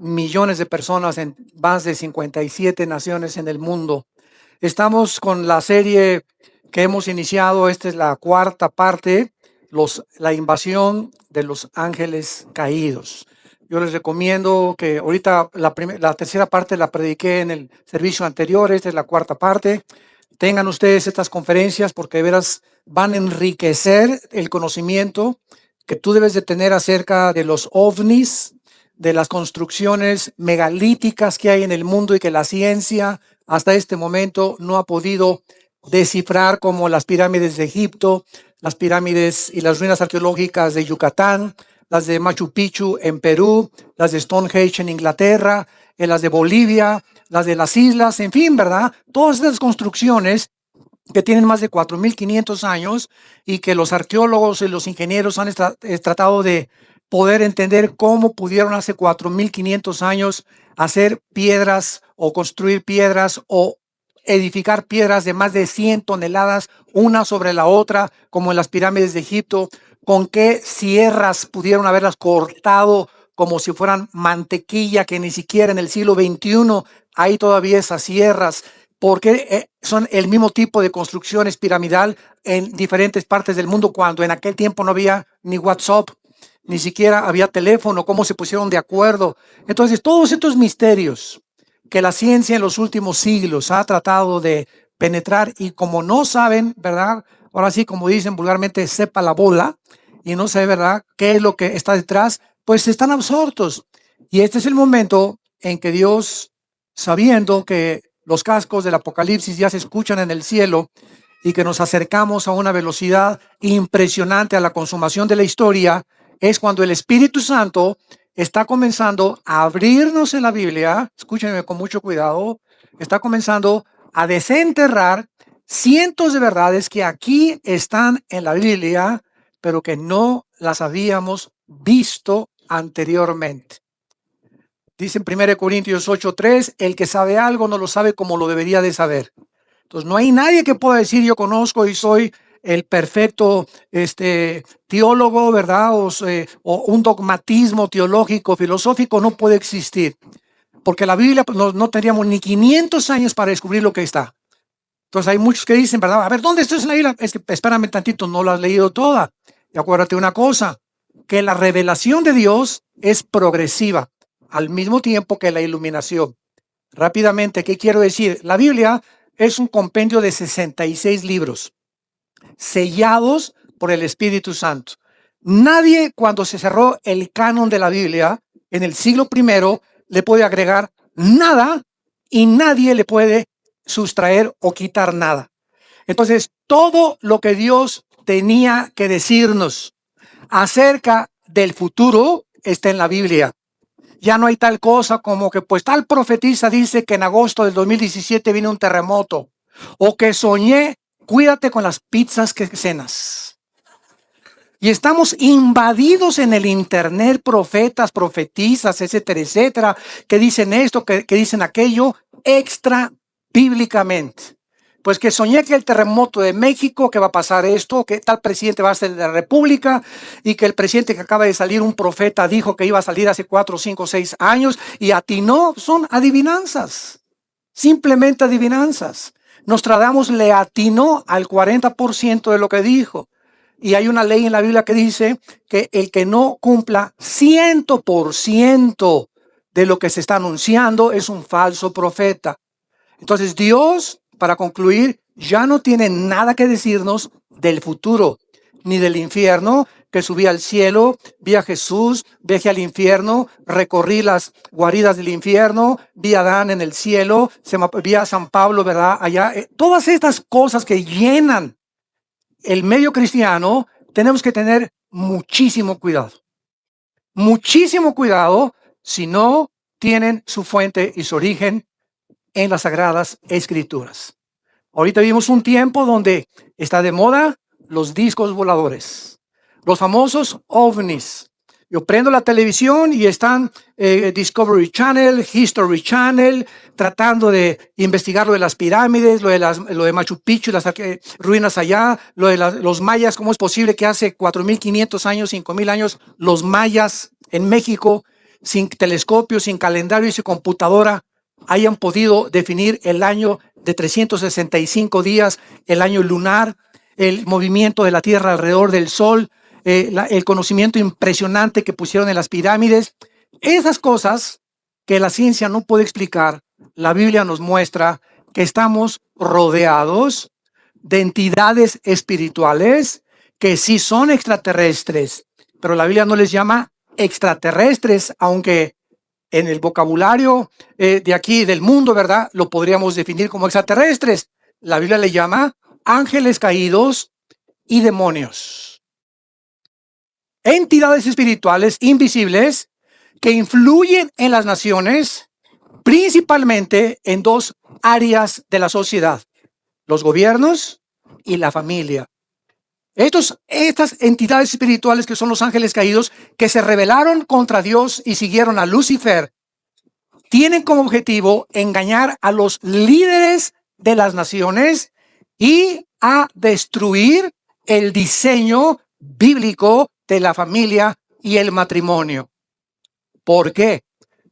millones de personas en más de 57 naciones en el mundo. Estamos con la serie que hemos iniciado. Esta es la cuarta parte, la invasión de los ángeles caídos. Yo les recomiendo que ahorita la tercera parte la prediqué en el servicio anterior. Esta es la cuarta parte. Tengan ustedes estas conferencias porque de veras van a enriquecer el conocimiento que tú debes de tener acerca de los ovnis, de las construcciones megalíticas que hay en el mundo y que la ciencia hasta este momento no ha podido descifrar, como las pirámides de Egipto, las pirámides y las ruinas arqueológicas de Yucatán, las de Machu Picchu en Perú, las de Stonehenge en Inglaterra, las de Bolivia, las de las islas, en fin, ¿verdad? Todas estas construcciones que tienen más de 4.500 años y que los arqueólogos y los ingenieros han tratado de poder entender cómo pudieron hace 4.500 años hacer piedras o construir piedras o edificar piedras de más de 100 toneladas una sobre la otra, como en las pirámides de Egipto. Con qué sierras pudieron haberlas cortado como si fueran mantequilla, que ni siquiera en el siglo XXI hay todavía esas sierras, porque son el mismo tipo de construcciones piramidal en diferentes partes del mundo, cuando en aquel tiempo no había ni WhatsApp, ni siquiera había teléfono. ¿Cómo se pusieron de acuerdo? Entonces, todos estos misterios que la ciencia en los últimos siglos ha tratado de penetrar, y como no saben, ¿verdad? Ahora sí, como dicen vulgarmente, sepa la bola, y no sabe, ¿verdad?, qué es lo que está detrás, pues están absortos. Y este es el momento en que Dios, sabiendo que los cascos del Apocalipsis ya se escuchan en el cielo y que nos acercamos a una velocidad impresionante a la consumación de la historia, es cuando el Espíritu Santo está comenzando a abrirnos en la Biblia. Escúchenme con mucho cuidado. Está comenzando a desenterrar cientos de verdades que aquí están en la Biblia, pero que no las habíamos visto anteriormente. Dice en 1 Corintios 8:3, el que sabe algo no lo sabe como lo debería de saber. Entonces no hay nadie que pueda decir yo conozco y soy el perfecto teólogo, ¿verdad? O un dogmatismo teológico, filosófico no puede existir, porque la Biblia no tendríamos ni 500 años para descubrir lo que está. Entonces hay muchos que dicen, ¿verdad? A ver, ¿dónde estás en la Biblia? Es que espérame tantito, no la has leído toda. Y acuérdate una cosa, que la revelación de Dios es progresiva, al mismo tiempo que la iluminación. Rápidamente, ¿qué quiero decir? La Biblia es un compendio de 66 libros, sellados por el Espíritu Santo. Nadie, cuando se cerró el canon de la Biblia en el siglo I, le puede agregar nada, y nadie le puede sustraer o quitar nada. Entonces, todo lo que Dios tenía que decirnos acerca del futuro está en la Biblia. Ya no hay tal cosa como que pues tal profetisa dice que en agosto del 2017 viene un terremoto, o que soñé, cuídate con las pizzas que cenas. Y estamos invadidos en el internet, profetas, profetisas, etcétera, etcétera, que dicen esto, que dicen aquello, extra bíblicamente. Pues que soñé que el terremoto de México, que va a pasar esto, que tal presidente va a ser de la República, y que el presidente que acaba de salir, un profeta, dijo que iba a salir hace 4, 5, 6 años y atinó. Son adivinanzas, simplemente adivinanzas. Nostradamus le atinó al 40% de lo que dijo. Y hay una ley en la Biblia que dice que el que no cumpla 100% de lo que se está anunciando es un falso profeta. Entonces Dios, para concluir, ya no tiene nada que decirnos del futuro, ni del infierno, que subí al cielo, vi a Jesús, viajé al infierno, recorrí las guaridas del infierno, vi a Adán en el cielo, vi a San Pablo, ¿verdad? Allá, todas estas cosas que llenan el medio cristiano, tenemos que tener muchísimo cuidado. Muchísimo cuidado si no tienen su fuente y su origen en las Sagradas Escrituras. Ahorita vivimos un tiempo donde está de moda los discos voladores, los famosos ovnis. Yo prendo la televisión y están Discovery Channel, History Channel, tratando de investigar lo de las pirámides, lo de Machu Picchu, las ruinas allá, lo de los mayas. ¿Cómo es posible que hace 4.500 años, 5.000 años, los mayas en México sin telescopio, sin calendario y sin computadora, hayan podido definir el año de 365 días, el año lunar, el movimiento de la Tierra alrededor del Sol, el conocimiento impresionante que pusieron en las pirámides. Esas cosas que la ciencia no puede explicar, la Biblia nos muestra que estamos rodeados de entidades espirituales que sí son extraterrestres, pero la Biblia no les llama extraterrestres, aunque en el vocabulario de aquí, del mundo, ¿verdad? Lo podríamos definir como extraterrestres. La Biblia le llama ángeles caídos y demonios. Entidades espirituales invisibles que influyen en las naciones, principalmente en dos áreas de la sociedad: los gobiernos y la familia. Estas entidades espirituales que son los ángeles caídos, que se rebelaron contra Dios y siguieron a Lucifer, tienen como objetivo engañar a los líderes de las naciones y a destruir el diseño bíblico de la familia y el matrimonio. ¿Por qué?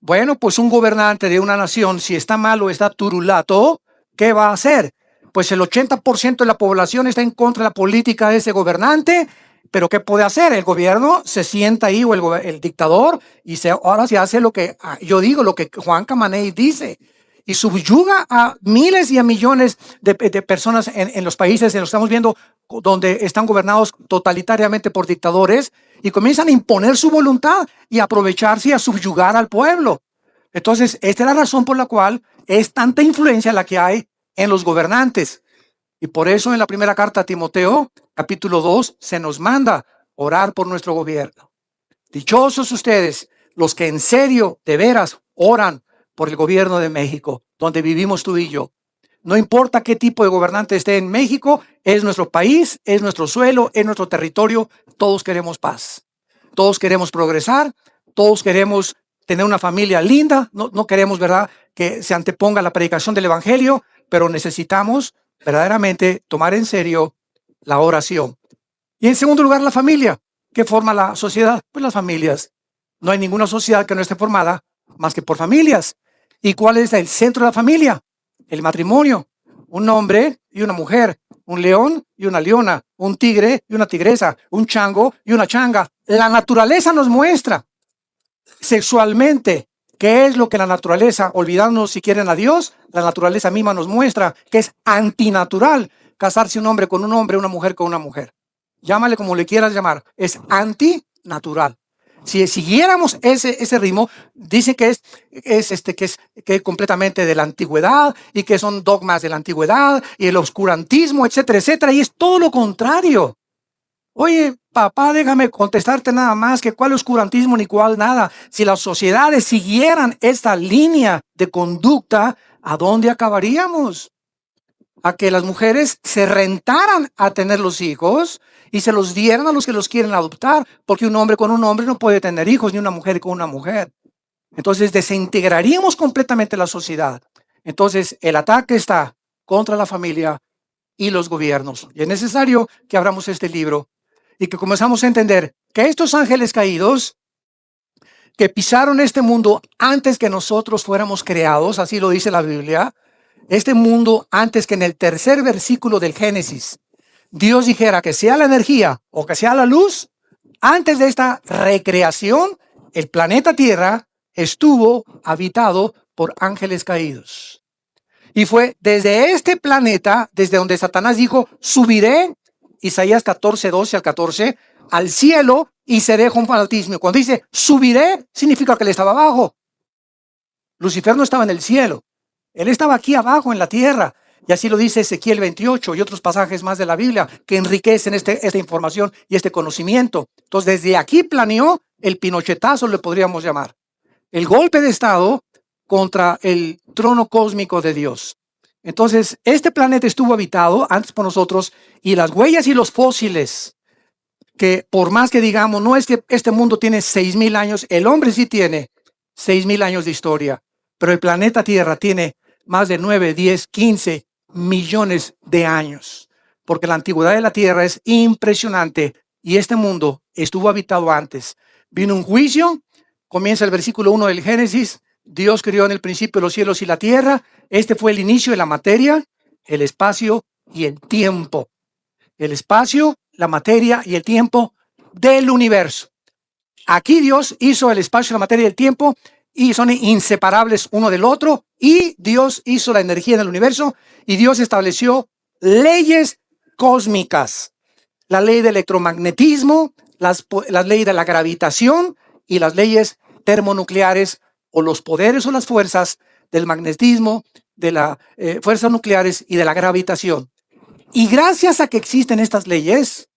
Bueno, pues un gobernante de una nación, si está mal o está turulato, ¿qué va a hacer? Pues el 80% de la población está en contra de la política de ese gobernante, pero ¿qué puede hacer? El gobierno se sienta ahí, o el dictador, y ahora se hace lo que yo digo, lo que Juan Camaney dice, y subyuga a miles y a millones de personas en los países en los que estamos viendo, donde están gobernados totalitariamente por dictadores, y comienzan a imponer su voluntad y a aprovecharse y a subyugar al pueblo. Entonces, esta es la razón por la cual es tanta influencia la que hay en los gobernantes. Y por eso en la primera carta a Timoteo, capítulo 2, se nos manda orar por nuestro gobierno. Dichosos ustedes, los que en serio, de veras, oran por el gobierno de México, donde vivimos tú y yo. No importa qué tipo de gobernante esté en México, es nuestro país, es nuestro suelo, es nuestro territorio. Todos queremos paz, todos queremos progresar, todos queremos tener una familia linda. No queremos, ¿verdad?, que se anteponga la predicación del evangelio, pero necesitamos verdaderamente tomar en serio la oración. Y en segundo lugar, la familia. ¿Qué forma la sociedad? Pues las familias. No hay ninguna sociedad que no esté formada más que por familias. ¿Y cuál es el centro de la familia? El matrimonio. Un hombre y una mujer, un león y una leona, un tigre y una tigresa, un chango y una changa. La naturaleza nos muestra sexualmente qué es lo que la naturaleza, olvidándonos si quieren a Dios, la naturaleza misma nos muestra que es antinatural casarse un hombre con un hombre, una mujer con una mujer. Llámale como le quieras llamar, es antinatural. Si siguiéramos ese ritmo, dicen que es completamente de la antigüedad y que son dogmas de la antigüedad y el oscurantismo, etcétera, etcétera, y es todo lo contrario. Oye, papá, déjame contestarte nada más, que cuál oscurantismo ni cuál nada. Si las sociedades siguieran esta línea de conducta, ¿a dónde acabaríamos? A que las mujeres se rentaran a tener los hijos y se los dieran a los que los quieren adoptar, porque un hombre con un hombre no puede tener hijos, ni una mujer con una mujer. Entonces desintegraríamos completamente la sociedad. Entonces el ataque está contra la familia y los gobiernos. Y es necesario que abramos este libro y que comenzamos a entender que estos ángeles caídos que pisaron este mundo antes que nosotros fuéramos creados, así lo dice la Biblia, este mundo antes que en el tercer versículo del Génesis, Dios dijera que sea la energía o que sea la luz, antes de esta recreación, el planeta Tierra estuvo habitado por ángeles caídos. Y fue desde este planeta, desde donde Satanás dijo, subiré, Isaías 14, 12 al 14, al cielo y seré con fanatismo. Cuando dice subiré, significa que él estaba abajo. Lucifer no estaba en el cielo. Él estaba aquí abajo en la tierra. Y así lo dice Ezequiel 28 y otros pasajes más de la Biblia que enriquecen esta información y este conocimiento. Entonces, desde aquí planeó el pinochetazo, le podríamos llamar. El golpe de estado contra el trono cósmico de Dios. Entonces, este planeta estuvo habitado antes por nosotros y las huellas y los fósiles, que por más que digamos, no es que este mundo tiene 6,000 años, el hombre sí tiene 6,000 años de historia, pero el planeta Tierra tiene más de 9, 10, 15 millones de años, porque la antigüedad de la Tierra es impresionante y este mundo estuvo habitado antes. Vino un juicio comienza el versículo 1 del Génesis. Dios creó en el principio los cielos y la tierra. Este fue el inicio de la materia, el espacio y el tiempo. El espacio, la materia y el tiempo del universo. Aquí Dios hizo el espacio, la materia y el tiempo y son inseparables uno del otro, y Dios hizo la energía en el universo y Dios estableció leyes cósmicas. La ley del electromagnetismo, las leyes de la gravitación y las leyes termonucleares, o los poderes o las fuerzas del magnetismo, de las fuerzas nucleares y de la gravitación. Y gracias a que existen estas leyes,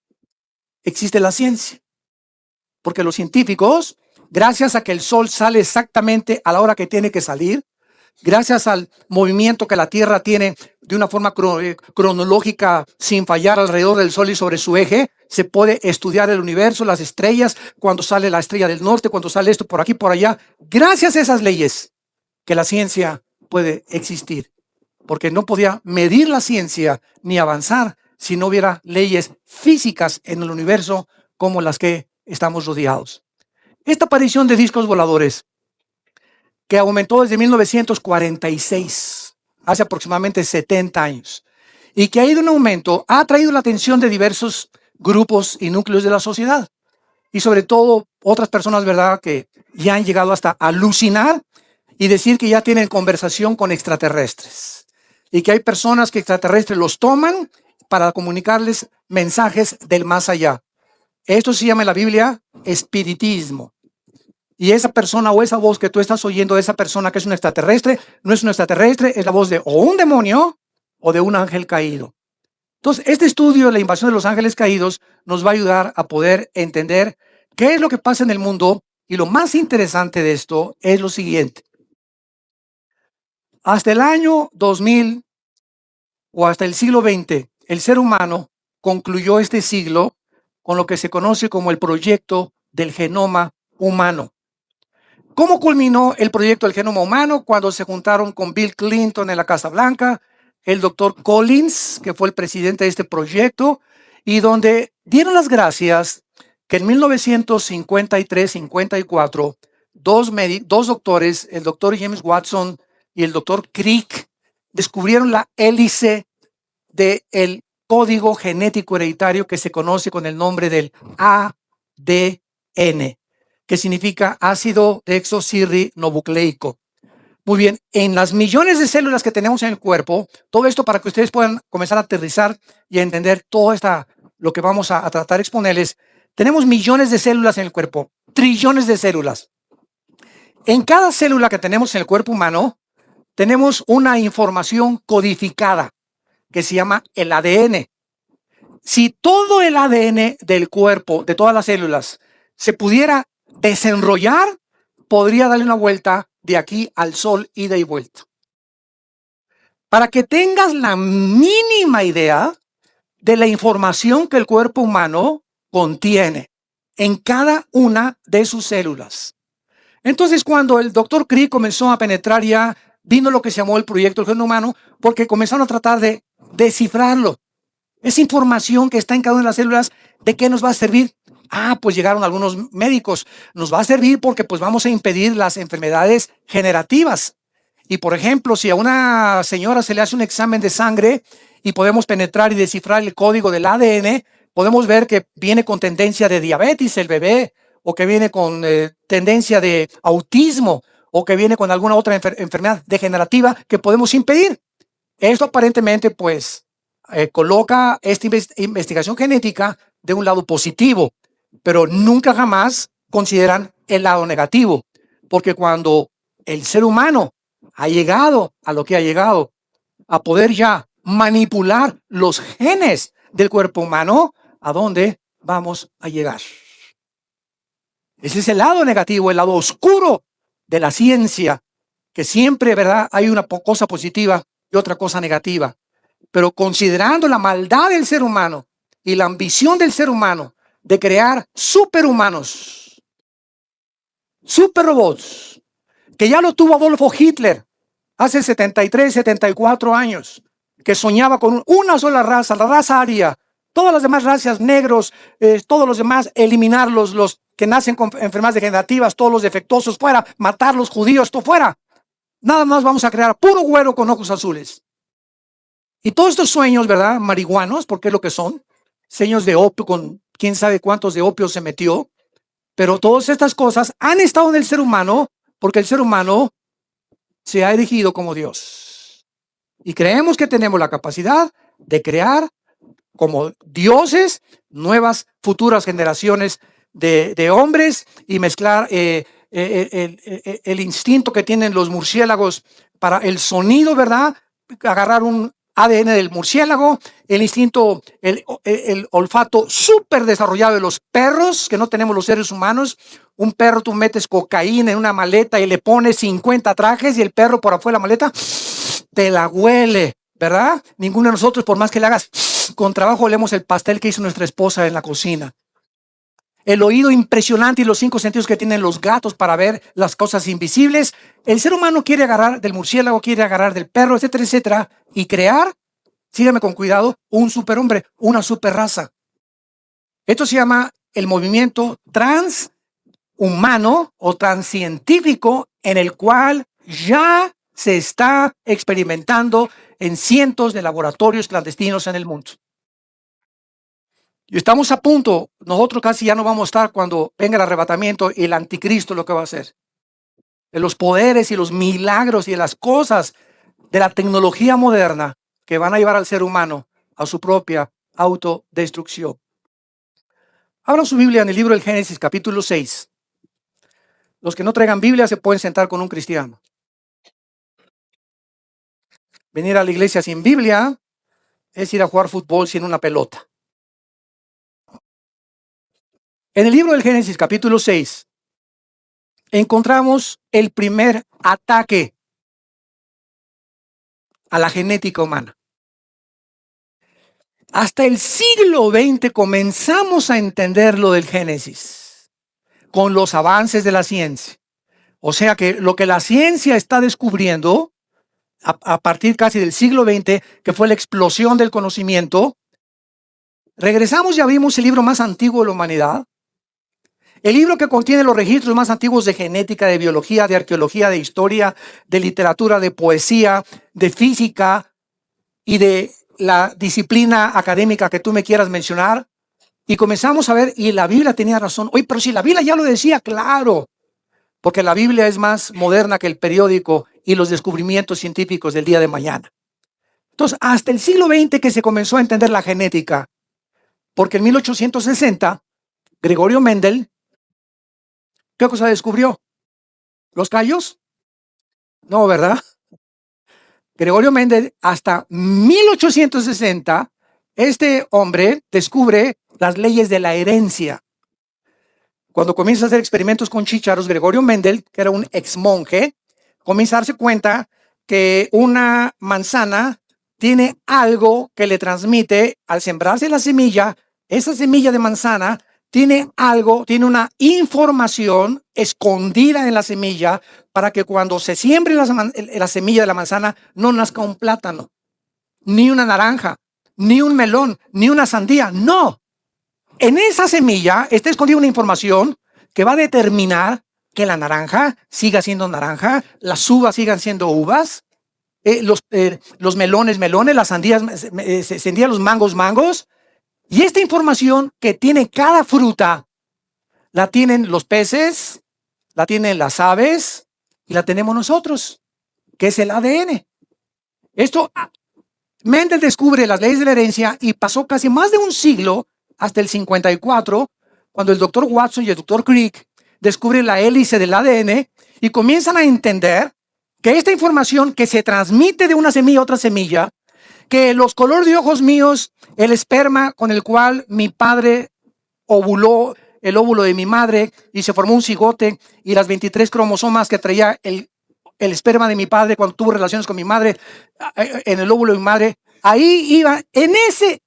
existe la ciencia. Porque los científicos, gracias a que el sol sale exactamente a la hora que tiene que salir, gracias al movimiento que la Tierra tiene de una forma cronológica sin fallar alrededor del sol y sobre su eje, se puede estudiar el universo, las estrellas, cuando sale la estrella del norte, cuando sale esto por aquí, por allá. Gracias a esas leyes que la ciencia puede existir. Porque no podía medir la ciencia ni avanzar si no hubiera leyes físicas en el universo como las que estamos rodeados. Esta aparición de discos voladores, que aumentó desde 1946, hace aproximadamente 70 años, y que ha ido en aumento, ha atraído la atención de diversos grupos y núcleos de la sociedad, y sobre todo otras personas, ¿verdad?, que ya han llegado hasta alucinar y decir que ya tienen conversación con extraterrestres, y que hay personas que extraterrestres los toman para comunicarles mensajes del más allá. Esto se llama en la Biblia espiritismo. Y esa persona o esa voz que tú estás oyendo de esa persona que es un extraterrestre, no es un extraterrestre, es la voz de o un demonio o de un ángel caído. Entonces, este estudio de la invasión de los ángeles caídos nos va a ayudar a poder entender qué es lo que pasa en el mundo. Y lo más interesante de esto es lo siguiente. Hasta el año 2000 o hasta el siglo XX, el ser humano concluyó este siglo con lo que se conoce como el proyecto del genoma humano. ¿Cómo culminó el proyecto del genoma humano? Cuando se juntaron con Bill Clinton en la Casa Blanca, el doctor Collins, que fue el presidente de este proyecto, y donde dieron las gracias que en 1953-54, dos doctores, el doctor James Watson y el doctor Crick, descubrieron la hélice del código genético hereditario que se conoce con el nombre del ADN, que significa ácido desoxirribonucleico. Muy bien, en las millones de células que tenemos en el cuerpo, todo esto para que ustedes puedan comenzar a aterrizar y a entender todo lo que vamos a tratar de exponerles. Tenemos millones de células en el cuerpo, trillones de células. En cada célula que tenemos en el cuerpo humano, tenemos una información codificada que se llama el ADN. Si todo el ADN del cuerpo, de todas las células, se pudiera desenrollar, podría darle una vuelta de aquí al sol, ida y vuelta. Para que tengas la mínima idea de la información que el cuerpo humano contiene en cada una de sus células. Entonces, cuando el doctor Crick comenzó a penetrar, ya vino lo que se llamó el proyecto del genoma humano, porque comenzaron a tratar de descifrarlo. Esa información que está en cada una de las células, ¿de qué nos va a servir? Pues llegaron algunos médicos. Nos va a servir porque pues vamos a impedir las enfermedades generativas. Y por ejemplo, si a una señora se le hace un examen de sangre y podemos penetrar y descifrar el código del ADN, podemos ver que viene con tendencia de diabetes el bebé, o que viene con tendencia de autismo, o que viene con alguna otra enfermedad degenerativa que podemos impedir. Esto aparentemente pues coloca esta investigación genética de un lado positivo, pero nunca jamás consideran el lado negativo, porque cuando el ser humano ha llegado a lo que ha llegado, a poder ya manipular los genes del cuerpo humano, ¿a dónde vamos a llegar? Ese es el lado negativo, el lado oscuro de la ciencia, que siempre, ¿verdad?, hay una cosa positiva y otra cosa negativa. Pero considerando la maldad del ser humano y la ambición del ser humano de crear superhumanos, superrobots, que ya lo tuvo Adolfo Hitler hace 73, 74 años, que soñaba con una sola raza, la raza aria, todas las demás razas, negros, todos los demás, eliminarlos, los que nacen con enfermedades degenerativas, todos los defectuosos fuera, matar los judíos, esto fuera. Nada más vamos a crear puro güero con ojos azules. Y todos estos sueños, ¿verdad? Marihuanos, porque es lo que son. Sueños de opio, con quién sabe cuántos de opio se metió. Pero todas estas cosas han estado en el ser humano porque el ser humano se ha erigido como Dios. Y creemos que tenemos la capacidad de crear como dioses nuevas futuras generaciones de hombres y mezclar el instinto que tienen los murciélagos para el sonido, ¿verdad? Agarrar un ADN del murciélago, el instinto, el olfato súper desarrollado de los perros que no tenemos los seres humanos. Un perro, tú metes cocaína en una maleta y le pones 50 trajes y el perro por afuera de la maleta te la huele, ¿verdad? Ninguno de nosotros, por más que le hagas con trabajo, olemos el pastel que hizo nuestra esposa en la cocina. El oído impresionante y los 5 sentidos que tienen los gatos para ver las cosas invisibles. El ser humano quiere agarrar del murciélago, quiere agarrar del perro, etcétera, etcétera, y crear, sígueme con cuidado, un superhombre, una superraza. Esto se llama el movimiento transhumano o transcientífico, en el cual ya se está experimentando en cientos de laboratorios clandestinos en el mundo. Y estamos a punto, nosotros casi ya no vamos a estar cuando venga el arrebatamiento y el anticristo lo que va a hacer. De los poderes y los milagros y de las cosas de la tecnología moderna que van a llevar al ser humano a su propia autodestrucción. Abran su Biblia en el libro del Génesis, capítulo 6. Los que no traigan Biblia se pueden sentar con un cristiano. Venir a la iglesia sin Biblia es ir a jugar fútbol sin una pelota. En el libro del Génesis, capítulo 6, encontramos el primer ataque a la genética humana. Hasta el siglo XX comenzamos a entender lo del Génesis con los avances de la ciencia. O sea que lo que la ciencia está descubriendo a partir casi del siglo XX, que fue la explosión del conocimiento, regresamos y abrimos el libro más antiguo de la humanidad. El libro que contiene los registros más antiguos de genética, de biología, de arqueología, de historia, de literatura, de poesía, de física y de la disciplina académica que tú me quieras mencionar. Y comenzamos a ver, y la Biblia tenía razón. Oye, pero si la Biblia ya lo decía, claro, porque la Biblia es más moderna que el periódico y los descubrimientos científicos del día de mañana. Entonces, hasta el siglo XX que se comenzó a entender la genética, porque en 1860, Gregorio Mendel, ¿qué cosa descubrió? ¿Los callos? No, ¿verdad? Gregorio Mendel, hasta 1860, este hombre descubre las leyes de la herencia. Cuando comienza a hacer experimentos con chícharos, Gregorio Mendel, que era un ex monje, comienza a darse cuenta que una manzana tiene algo que le transmite al sembrarse la semilla. Esa semilla de manzana tiene algo, tiene una información escondida en la semilla para que cuando se siembre la semilla de la manzana no nazca un plátano, ni una naranja, ni un melón, ni una sandía. No. En esa semilla está escondida una información que va a determinar que la naranja siga siendo naranja, las uvas sigan siendo uvas, los melones, las sandías, los mangos, mangos. Y esta información que tiene cada fruta, la tienen los peces, la tienen las aves y la tenemos nosotros, que es el ADN. Esto, Mendel descubre las leyes de la herencia y pasó casi más de un siglo, hasta el 54, cuando el doctor Watson y el doctor Crick descubren la hélice del ADN y comienzan a entender que esta información que se transmite de una semilla a otra semilla, que los colores de ojos míos, el esperma con el cual mi padre ovuló, el óvulo de mi madre y se formó un cigote, y las 23 cromosomas que traía el esperma de mi padre cuando tuvo relaciones con mi madre en el óvulo de mi madre, ahí iba, en ese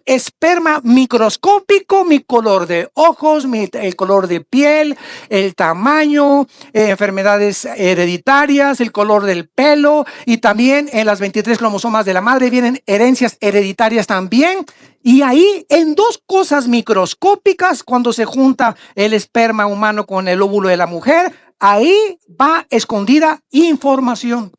esperma microscópico, mi color de ojos, el color de piel, el tamaño, enfermedades hereditarias, el color del pelo, y también en las 23 cromosomas de la madre vienen herencias hereditarias también. Y ahí, en dos cosas microscópicas, cuando se junta el esperma humano con el óvulo de la mujer, ahí va escondida información.